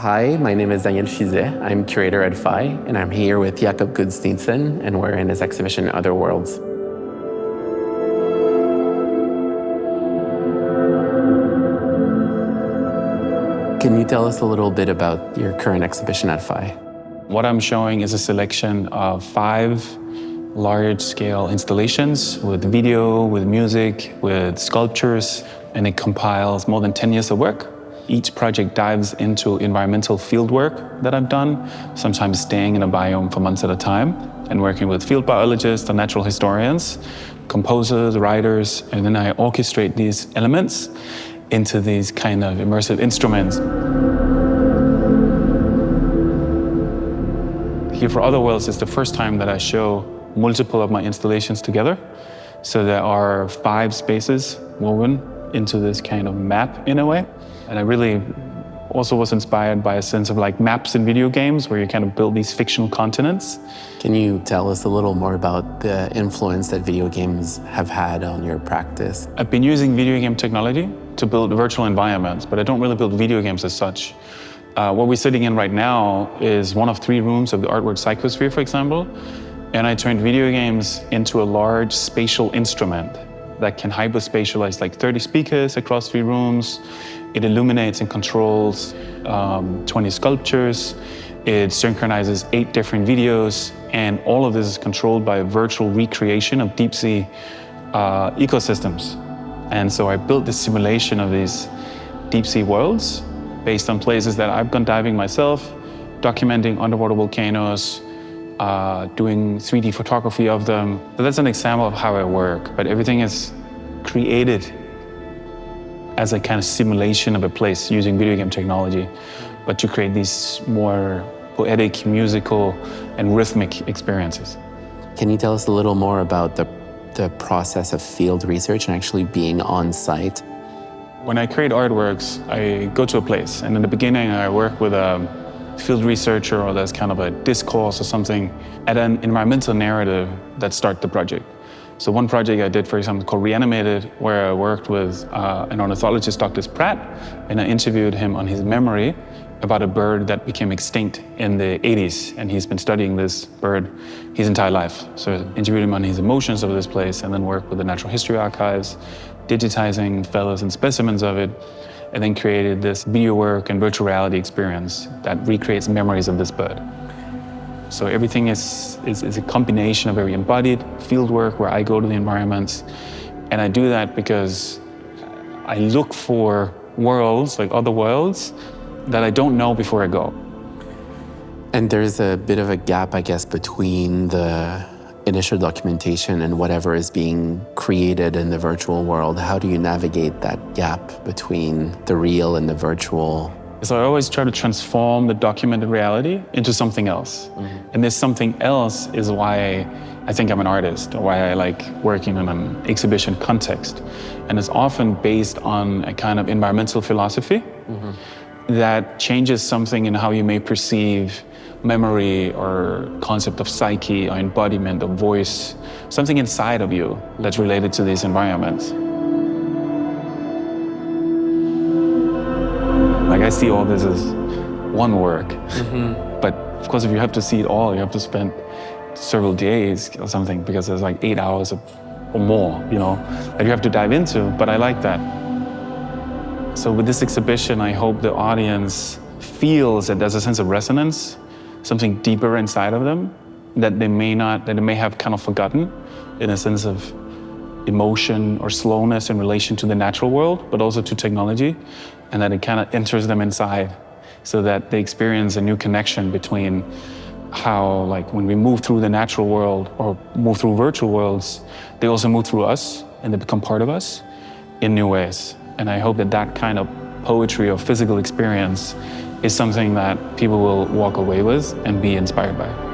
Hi, my name is Daniel Fiset. I'm curator at PHI, and I'm here with Jakob Kudsk Steensen, and we're in his exhibition, Other Worlds. Can you tell us a little bit about your current exhibition at PHI? What I'm showing is a selection of 5 large-scale installations with video, with music, with sculptures, and it compiles more than 10 years of work. Each project dives into environmental field work that I've done, sometimes staying in a biome for months at a time, and working with field biologists or natural historians, composers, writers, and then I orchestrate these elements into these kind of immersive instruments. Here for Other Worlds is the first time that I show multiple of my installations together. So there are 5 spaces woven into this kind of map in a way. And I really also was inspired by a sense of like maps in video games where you kind of build these fictional continents. Can you tell us a little more about the influence that video games have had on your practice? I've been using video game technology to build virtual environments, but I don't really build video games as such. What we're sitting in right now is one of 3 rooms of the artwork Psychosphere, for example. And I turned video games into a large spatial instrument that can hyperspatialize like 30 speakers across 3 rooms. It illuminates and controls 20 sculptures. It synchronizes 8 different videos. And all of this is controlled by a virtual recreation of deep sea ecosystems. And so I built this simulation of these deep sea worlds based on places that I've gone diving myself, documenting underwater volcanoes, doing 3D photography of them. So that's an example of how I work, but everything is created as a kind of simulation of a place using video game technology, but to create these more poetic, musical, and rhythmic experiences. Can you tell us a little more about the process of field research and actually being on site? When I create artworks, I go to a place, and in the beginning I work with a field researcher, or there's kind of a discourse or something at an environmental narrative that starts the project. So one project I did, for example, called Reanimated, where I worked with an ornithologist, Dr. Pratt, and I interviewed him on his memory about a bird that became extinct in the 80s, and he's been studying this bird his entire life. So I interviewed him on his emotions of this place, and then worked with the Natural History Archives, digitizing feathers and specimens of it, and then created this video work and virtual reality experience that recreates memories of this bird. So everything is a combination of very embodied field work where I go to the environments, and I do that because I look for worlds, like other worlds, that I don't know before I go. And there's a bit of a gap, I guess, between the initial documentation and whatever is being created in the virtual world. How do you navigate that gap between the real and the virtual? So I always try to transform the documented reality into something else. Mm-hmm. And this something else is why I think I'm an artist, or why I like working in an exhibition context. And it's often based on a kind of environmental philosophy that changes something in how you may perceive memory or concept of psyche or embodiment or voice, something inside of you that's related to these environments. Like I see all this as one work, but of course if you have to see it all, you have to spend several days or something, because there's like 8 hours or more, you know, that you have to dive into, but I like that. So with this exhibition, I hope the audience feels that there's a sense of resonance, something deeper inside of them that they may have kind of forgotten, in a sense of emotion or slowness in relation to the natural world, but also to technology, and that it kind of enters them inside, so that they experience a new connection between how, like, when we move through the natural world or move through virtual worlds, they also move through us and they become part of us in new ways. And I hope that that kind of poetry or physical experience is something that people will walk away with and be inspired by.